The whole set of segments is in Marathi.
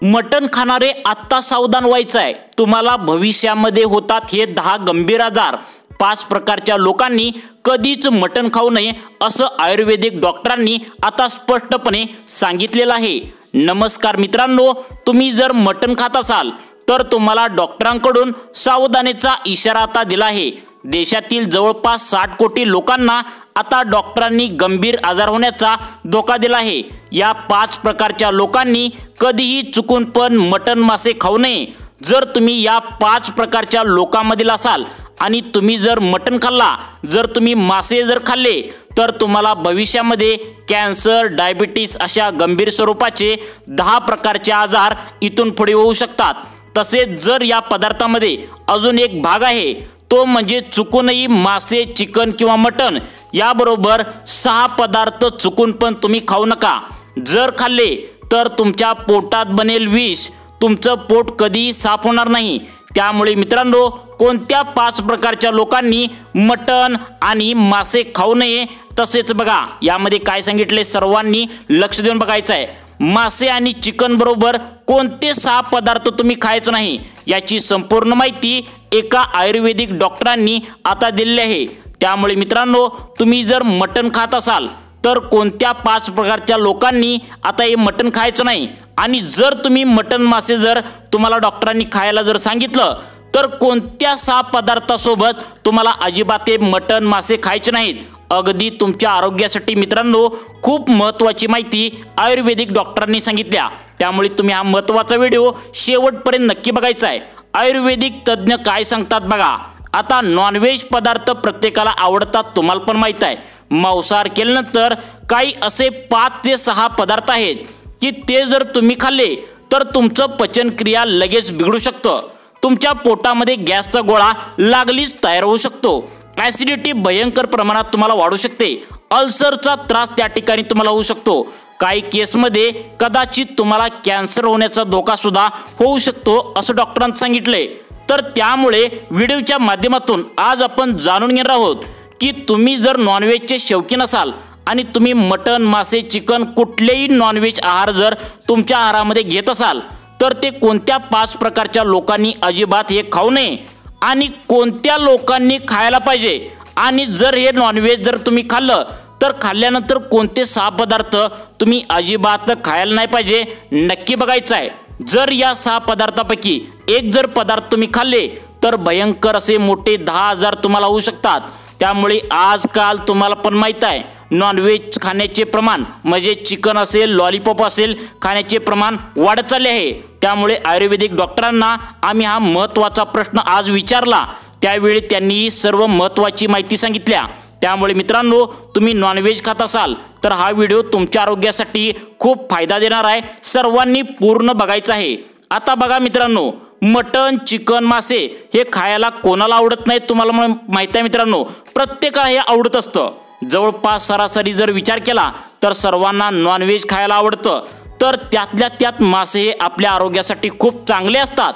मटण खाणारे आत्ता सावधान व्हायचं आहे। तुम्हाला भविष्यामध्ये होतात हे 10 गंभीर आजार। 5 प्रकारच्या लोकांनी कधीच मटण खाऊ नये असं आयुर्वेदिक डॉक्टरांनी आता स्पष्टपणे सांगितलेलं आहे। नमस्कार मित्रांनो, तुम्ही जर मटण खात असाल तर तुम्हाला डॉक्टरांकडून सावधानीचा इशारा आता दिला आहे। देशातील जवळपास 60 कोटी लोकांना आता डॉक्टरांनी गंभीर आजार होण्याचा धोका दिला आहे। या 5 प्रकारच्या लोकांनी कधीही चुकून पण मटण मासे खाऊ नये। जर तुम्ही या 5 प्रकारच्या लोकांमधील असाल आणि तुम्ही जर मटण खाल्ला, जर तुम्ही मासे जर खाल्ले तर तुम्हाला भविष्यामध्ये कॅन्सर, डायबिटीज अशा गंभीर स्वरूपाचे 10 प्रकारचे आजार इथून पुढे होऊ शकतात। तसेच जर या पदार्थामध्ये अजून एक भाग आहे तो म्हणजे चुकूनही मासे, चिकन किंवा मटण याबरोबर 6 पदार्थ चुकून पण तुम्ही खाऊ नका। जर खाल्ले तर तुमच्या पोटात बनेल विष, तुमचं पोट कधीही साफ होणार नाही। त्यामुळे मित्रांनो, कोणत्या 5 प्रकारच्या लोकांनी मटण आणि मासे खाऊ नये तसेच बघा यामध्ये काय सांगितले सर्वांनी लक्ष देऊन बघायचं आहे। मासे आणि चिकन बरोबर कोणते 6 पदार्थ तुम्ही खायचं नाही याची संपूर्ण माहिती एका आयुर्वेदिक डॉक्टरांनी आता दिली आहे। त्यामुळे मित्रांनो, तुम्ही जर मटण खात असाल तर कोणत्या 5 प्रकारच्या लोकांनी आता हे मटण खायचं नाही, आणि जर तुम्ही मटण मासे जर तुम्हाला डॉक्टरांनी खायला जर सांगितलं तर कोणत्या 6 पदार्थासोबत तुम्हाला अजिबात हे मटण मासे खायचे नाहीत। अगदी तुमच्या आरोग्यासाठी मित्रांनो खूप महत्त्वाची माहिती आयुर्वेदिक डॉक्टरांनी सांगितल्या। त्यामुळे तुम्ही हा महत्त्वाचा व्हिडिओ शेवटपर्यंत नक्की बघायचा आहे। आयुर्वेदिक तज्ञ काय सांगतात बघा। आता नॉनव्हेज पदार्थ प्रत्येकाला आवडतात, तुम्हाला पण माहित आहे। मांसाहार केल्यानंतर काही असे 5 ते 6 पदार्थ आहेत की ते जर तुम्ही खाल्ले तर तुमचं पचनक्रिया लगेच बिघडू शकतं। तुमच्या पोटामध्ये गॅसचा गोळा लागलीच तयार होऊ शकतो। ॲसिडिटी भयंकर प्रमाणात तुम्हाला वाढू शकते। अल्सरचा त्रास त्या ठिकाणी तुम्हाला होऊ शकतो। काही केसमध्ये कदाचित तुम्हाला कॅन्सर होण्याचा धोका सुद्धा होऊ शकतो असं डॉक्टरांनी सांगितले। तर त्यामुळे व्हिडिओच्या माध्यमातून आज आपण जाणून घेणार आहोत की तुम्ही जर नॉनव्हेजचे शौकीन असाल आणि तुम्ही मटण, मासे, चिकन कुठलेही नॉनव्हेज आहार जर तुमच्या आहारामध्ये घेत असाल तर ते कोणत्या 5 प्रकारच्या लोकांनी अजिबात हे खाऊ नये आणि कोणत्या लोकांनी खायला पाहिजे, आणि जर हे नॉनव्हेज जर तुम्ही खाल्लं तर खाल्ल्यानंतर कोणते 6 पदार्थ तुम्ही अजिबात खायला नाही पाहिजे नक्की बघायचं आहे। जर या 6 पदार्थापैकी एक जर पदार्थ तुम्ही खाल्ले तर भयंकर असे मोठे 10 आजार तुम्हाला होऊ शकतात। त्यामुळे आजकाल तुम्हाला पण माहीत आहे नॉनव्हेज खाण्याचे प्रमाण म्हणजे चिकन असेल, लॉलीपॉप असेल खाण्याचे प्रमाण वाढत चालले आहे। त्यामुळे आयुर्वेदिक डॉक्टरांना आम्ही हा महत्त्वाचा प्रश्न आज विचारला, त्यावेळी त्यांनी सर्व महत्त्वाची माहिती सांगितल्या। त्यामुळे मित्रांनो, तुम्ही नॉनव्हेज खात असाल तर हा व्हिडिओ तुमच्या आरोग्यासाठी खूप फायदा देणार आहे, सर्वांनी पूर्ण बघायचा आहे। आता बघा मित्रांनो, मटण, चिकन, मासे हे खायला कोणाला आवडत नाही तुम्हाला माहिती आहे मित्रांनो, प्रत्येकाला हे आवडत असतं। जवळपास सरासरी जर विचार केला तर सर्वांना नॉनव्हेज खायला आवडतं। तर त्यातल्या त्यात मासे हे आपल्या आरोग्यासाठी खूप चांगले असतात,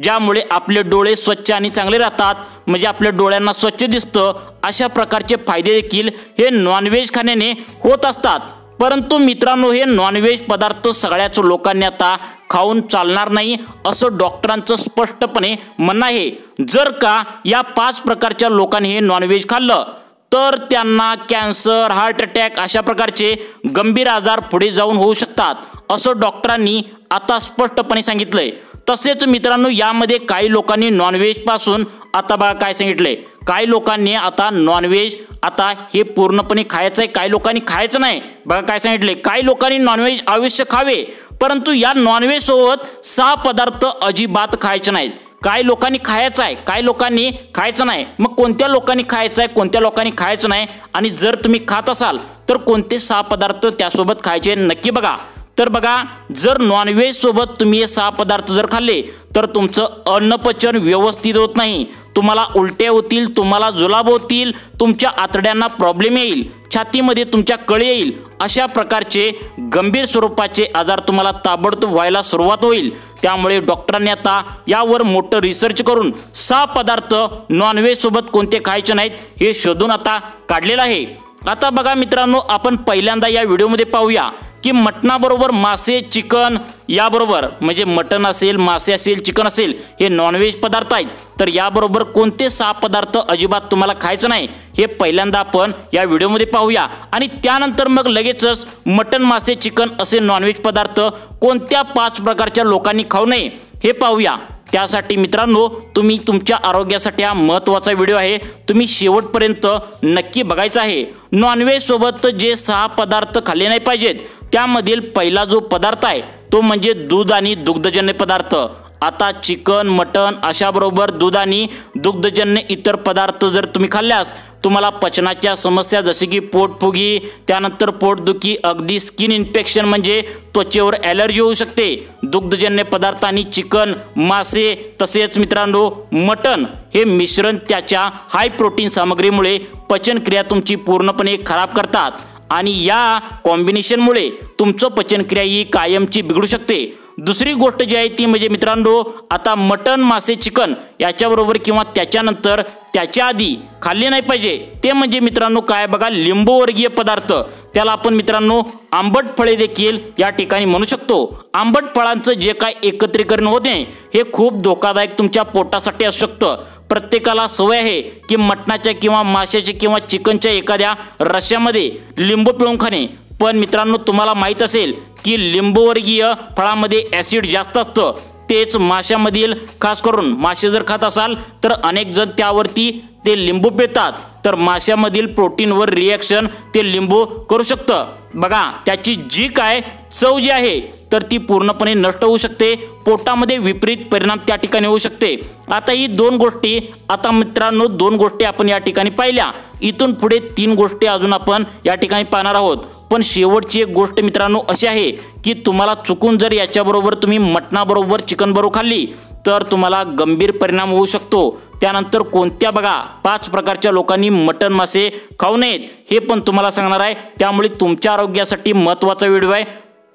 ज्यामुळे आपले डोळे स्वच्छ आणि चांगले राहतात, म्हणजे आपल्या डोळ्यांना स्वच्छ दिसतं। अशा प्रकारचे फायदे देखील हे नॉनव्हेज खाण्याने होत असतात। परंतु मित्रांनो, हे नॉनव्हेज पदार्थ सगळ्याच लोकांनी आता खाऊन चालणार नाही असं डॉक्टरांचं स्पष्टपणे म्हणणं आहे। जर का या 5 प्रकारच्या लोकांनी हे नॉनव्हेज खाल्लं तर त्यांना कॅन्सर, हार्ट अटॅक अशा प्रकारचे गंभीर आजार पुढे जाऊन होऊ शकतात असं डॉक्टरांनी आता स्पष्टपणे सांगितलंय। तसेच मित्रांनो, यामध्ये काही लोकांनी नॉनव्हेज पासून आता बघा काय सांगितलंय, काही लोकांनी आता नॉनव्हेज आता हे पूर्णपणे खायचं आहे, काही लोकांनी खायचं नाही। बघा काय सांगितले, काही लोकांनी नॉनव्हेज अवश्य खावे, परंतु या नॉनव्हेज सोबत 6 पदार्थ अजिबात खायचे नाहीत। काही लोकांनी खायचं आहे, काही लोकांनी खायचं नाही। मग कोणत्या लोकांनी खायचं आहे, कोणत्या लोकांनी खायचं नाही, आणि जर तुम्ही खात असाल तर कोणते 6 पदार्थ त्यासोबत खायचे नक्की बघा। तर बघा, जर नॉनव्हेज सोबत तुम्ही हे 6 पदार्थ जर खाल्ले तर तुमचं अन्नपचन व्यवस्थित होत नाही, तुम्हाला उलट्या होतील, तुम्हाला जुलाब होतील, तुमच्या आतड्यांना प्रॉब्लेम येईल, छातीमध्ये तुमच्या कळ येईल, अशा प्रकारचे गंभीर स्वरूपाचे आजार तुम्हाला ताबडतोब व्हायला सुरुवात होईल। त्यामुळे डॉक्टरांनी आता यावर मोठं रिसर्च करून 6 पदार्थ नॉनव्हेज सोबत कोणते खायचे नाहीत हे शोधून आता काढलेलं आहे। आता बघा मित्रांनो, आपण पहिल्यांदा या व्हिडिओमध्ये पाहूया की मटणाबरोबर मासे चिकन याबरोबर म्हणजे मटण असेल मासे असेल चिकन असेल हे नॉनव्हेज पदार्थ आहेत, तर याबरोबर कोणते 6 पदार्थ अजिबात तुम्हाला खायचं नाही हे पहिल्यांदा आपण या व्हिडिओमध्ये पाहूया आणि त्यानंतर मग लगेचच मटण मासे चिकन असे नॉनव्हेज पदार्थ कोणत्या 5 प्रकारच्या लोकांनी खाऊ नये हे पाहूया। त्यासाठी मित्रांनो तुम्ही तुमच्या आरोग्यासाठी हा महत्त्वाचा व्हिडिओ आहे, तुम्ही शेवटपर्यंत नक्की बघायचा आहे। नॉनव्हेज सोबत जे 6 पदार्थ खाल्ले नाही पाहिजेत त्यामधील पहिला जो पदार्थ आहे तो म्हणजे दूध आणि दुग्धजन्य पदार्थ। आता चिकन मटण अशाबरोबर दूध आणि दुग्धजन्य इतर पदार्थ जर तुम्ही खाल्ल्यास तुम्हाला पचनाच्या समस्या जसे की पोटफुगी त्यानंतर पोटदुखी अगदी स्किन इन्फेक्शन म्हणजे त्वचेवर ॲलर्जी होऊ शकते। दुग्धजन्य पदार्थ आणि चिकन मासे तसेच मित्रांनो मटण हे मिश्रण त्याच्या हाय प्रोटीन सामग्रीमुळे पचनक्रिया तुमची पूर्णपणे खराब करतात आणि या कॉम्बिनेशनमुळे तुमचं पचनक्रिया ही कायमची बिघडू शकते। दुसरी गोष्ट जी आहे ती म्हणजे मित्रांनो आता मटण मासे चिकन याच्याबरोबर किंवा त्याच्यानंतर त्याच्या आधी खाल्ले नाही पाहिजे ते म्हणजे मित्रांनो काय बघा लिंबूवर्गीय पदार्थ, त्याला आपण मित्रांनो आंबट फळे देखील या ठिकाणी म्हणू शकतो। आंबट फळांचं जे काय एकत्रीकरण होते हे खूप धोकादायक तुमच्या पोटासाठी असू शकतं। प्रत्येकाला सवय आहे की मटणाच्या किंवा माशाच्या किंवा चिकनच्या एखाद्या रश्श्यामध्ये लिंबू पिळून खाणे, पण मित्रांनो तुम्हाला माहीत असेल की लिंबूवर्गीय फळामध्ये ॲसिड जास्त असतं, तेच माशामधील खास करून मासे जर खात असाल तर अनेक जण त्यावरती ते लिंबू पिळतात, तर माशामधील प्रोटीनवर रिॲक्शन ते लिंबू करू शकतं। बघा त्याची जी काय चव जी आहे तर ती पूर्णपणे नष्ट होऊ शकते, पोटामध्ये विपरीत परिणाम त्या ठिकाणी होऊ शकते। आता ही 2 गोष्टी आता मित्रांनो 2 गोष्टी आपण या ठिकाणी पाहिल्या, इथून पुढे 3 गोष्टी अजून आपण या ठिकाणी पाहणार आहोत। पण शेवटची एक गोष्ट मित्रांनो अशी आहे की तुम्हाला चुकून जर याच्याबरोबर तुम्ही मटणाबरोबर चिकन बरोबर खाल्ली तर तुम्हाला गंभीर परिणाम होऊ शकतो। त्यानंतर कोणत्या बघा 5 प्रकारच्या लोकांनी मटण मासे खाऊ नयेत हे पण तुम्हाला सांगणार आहे, त्यामुळे तुमच्या आरोग्यासाठी महत्त्वाचा व्हिडिओ आहे,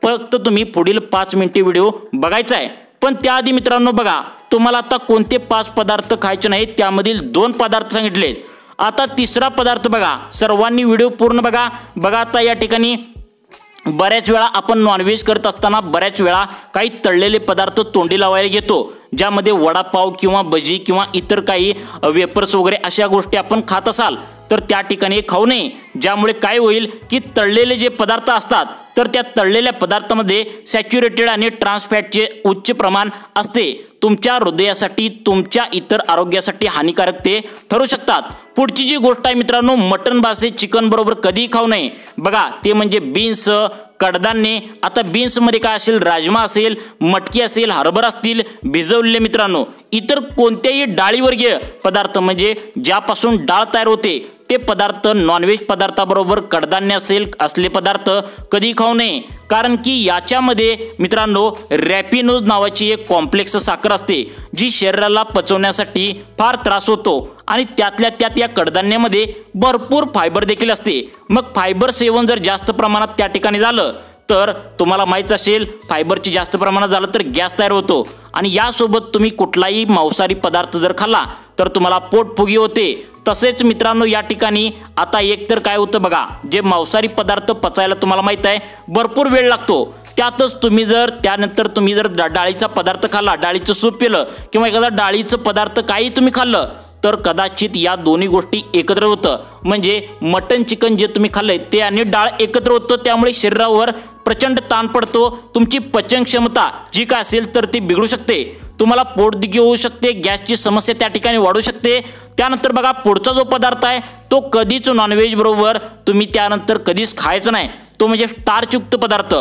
फक्त तुम्ही पुढील 5 मिनिटे व्हिडिओ बघायचा आहे। पण त्याआधी मित्रांनो बघा तुम्हाला आता कोणते 5 पदार्थ खायचे नाहीत त्यामधील 2 पदार्थ सांगितलेत। आता तिसरा पदार्थ बघा, सर्वांनी व्हिडिओ पूर्ण बघा। आता या ठिकाणी बऱ्याच वेळा आपण नॉनव्हेज करत असताना बऱ्याच वेळा काही तळलेले पदार्थ तोंडी लावायला घेतो, ज्यामध्ये वडापाव किंवा भजी किंवा इतर काही वेपर्स वगैरे अशा गोष्टी आपण खात असाल तर त्या ठिकाणी खाऊ नये, ज्यामुळे काय होईल की तळलेले जे पदार्थ असतात तर त्या तळलेल्या पदार्थामध्ये सॅच्युरेटेड आणि ट्रान्स फॅटचे उच्च प्रमाण असते, तुमच्या हृदयासाठी तुमच्या इतर आरोग्यासाठी हानिकारक ते ठरू शकतात। पुढची जी गोष्ट आहे मित्रांनो मटण मासे चिकन बरोबर कधीही खाऊ नये, बघा ते म्हणजे बीन्स कडधान्ये। आता बीन्समध्ये काय असेल राजमा असेल मटकी असेल हरभरा असतील भिजवलेले मित्रांनो, इतर कोणत्याही डाळीवर्गीय पदार्थ म्हणजे ज्यापासून डाळ तयार होते ते पदार्थ नॉनव्हेज पदार्थाबरोबर कडधान्य असेल असले पदार्थ कधी खाऊ नये, कारण की याच्यामध्ये मित्रांनो रॅपिनोज नावाची एक कॉम्प्लेक्स साखर असते जी शरीराला पचवण्यासाठी फार त्रास होतो आणि त्यातल्या त्यात या कडधान्यामध्ये भरपूर फायबर देखील असते। मग फायबर सेवन जर जास्त प्रमाणात त्या ठिकाणी झालं तर तुम्हाला माहित असेल फायबरची जास्त प्रमाणात झालं तर गॅस तयार होतो आणि यासोबत तुम्ही कुठलाही मांसाहारी पदार्थ जर खाल्ला तर तुम्हाला पोटफुगी होते। तसेच मित्रांनो या ठिकाणी आता एक तर काय होतं बघा, जे मांसाहारी पदार्थ पचायला तुम्हाला माहित आहे भरपूर वेळ लागतो, त्यातच तुम्ही जर त्यानंतर तुम्ही जर डाळीचा पदार्थ खाल्ला, डाळीचं सूप पिलं किंवा एखादा डाळीचं पदार्थ काही तुम्ही खाल्लं तर कदाचित या दोन्ही गोष्टी एकत्र होतं, म्हणजे मटण चिकन जे तुम्ही खाल्लंय ते आणि डाळ एकत्र होतं, त्यामुळे शरीरावर प्रचंड ताण पडतो, तुमची पचन क्षमता जी काय असेल तर ती बिघडू शकते, तुम्हाला पोटदुखी होऊ शकते, गॅसची समस्या त्या ठिकाणी वाढू शकते। त्यानंतर बघा पुढचा जो पदार्थ आहे तो कधीच नॉनव्हेज बरोबर तुम्ही त्यानंतर कधीच खायचं नाही, तो म्हणजे स्टार्चयुक्त पदार्थ,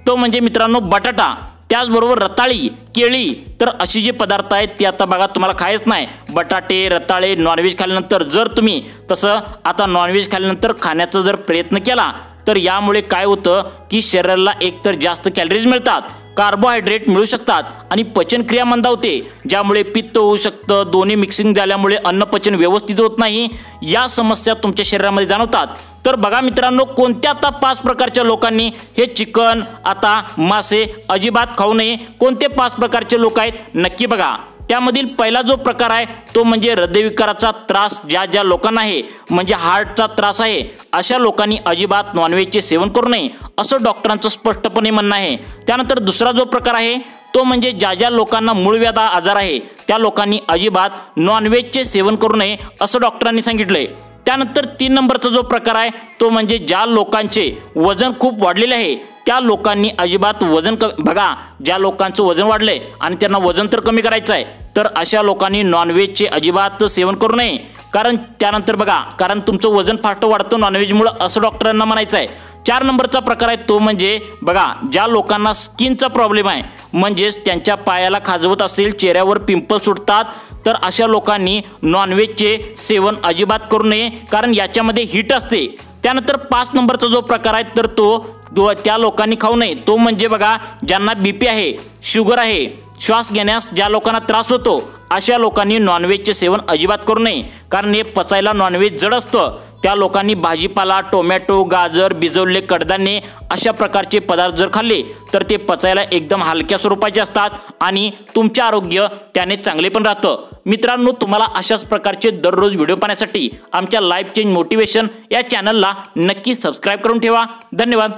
तो म्हणजे मित्रांनो बटाटा, त्याचबरोबर रताळी केळी, तर अशी जे पदार्थ आहेत ते आता बघा तुम्हाला खायच नाही। बटाटे रताळे नॉनव्हेज खाल्ल्यानंतर जर तुम्ही तसं आता नॉनव्हेज खाल्ल्यानंतर खाण्याचा जर प्रयत्न केला तर यामुळे काय होतं की शरीराला एकतर जास्त कॅलरीज मिळतात, कार्बोहायड्रेट मिळू शकतात आणि पचनक्रिया मंदावते, ज्यामुळे पित्त होऊ शकतं, दोन्ही मिक्सिंग झाल्यामुळे अन्नपचन व्यवस्थित होत नाही, या समस्या तुमच्या शरीरामध्ये जाणवतात। तर बघा मित्रांनो कोणत्या आता 5 प्रकारच्या लोकांनी हे चिकन आता मासे अजिबात खाऊ नये, कोणते 5 प्रकारचे लोक आहेत नक्की बघा। त्यामधील पहिला जो प्रकार आहे तो म्हणजे हृदयविकाराचा त्रास ज्या लोकांना आहे, म्हणजे हार्टचा त्रास आहे, अशा लोकांनी अजिबात नॉनव्हेजचे सेवन करू नये असं डॉक्टरांचं स्पष्टपणे म्हणणं आहे। त्यानंतर दुसरा जो प्रकार आहे तो म्हणजे ज्या लोकांना मूळव्याध आजार आहे त्या लोकांनी अजिबात नॉनव्हेजचे सेवन करू नये असं डॉक्टरांनी सांगितलंय। त्यानंतर 3 नंबरचा जो प्रकार आहे तो म्हणजे ज्या लोकांचे वजन खूप वाढलेले आहे त्या लोकांनी अजिबात वजन बघा, ज्या लोकांचं वजन वाढलंय आणि त्यांना वजन तर कमी करायचं आहे तर अशा लोकांनी नॉनव्हेजचे अजिबात सेवन करू नये। त्यानंतर बघा, कारण तुमचं वजन फास्ट वाढतं नॉनव्हेजमुळे असं डॉक्टरांना म्हणायचं आहे। 4 नंबरचा प्रकार आहे तो म्हणजे बघा, ज्या लोकांना स्किनचा प्रॉब्लेम आहे, म्हणजेच त्यांच्या पायाला खाजवत असेल, चेहऱ्यावर पिंपल सुटतात, तर अशा लोकांनी नॉनव्हेजचे सेवन अजिबात करू नये, कारण याच्यामध्ये हीट असते। त्यानंतर 5 नंबरचा जो प्रकार आहे तर तो त्या लोकांनी खाऊ नये, तो म्हणजे बघा, ज्यांना बीपी आहे, शुगर आहे, श्वास घेण्यास ज्या लोकांना त्रास होतो अशा लोकांनी नॉनव्हेजचे सेवन अजिबात करू नये, कारण हे पचायला नॉनव्हेज जड असतं। त्या लोकांनी भाजीपाला, टोमॅटो, गाजर, भिजवलेले कडधान्ये अशा प्रकारचे पदार्थ जर खाल्ले तर ते पचायला एकदम हलक्या स्वरूपाचे असतात आणि तुमचे आरोग्य त्याने चांगले पण राहतं। मित्रांनो, तुम्हाला अशाच प्रकारचे दररोज व्हिडिओ पाहण्यासाठी आमच्या लाईफ चेंज मोटिवेशन या चॅनलला नक्की सबस्क्राईब करून ठेवा। धन्यवाद।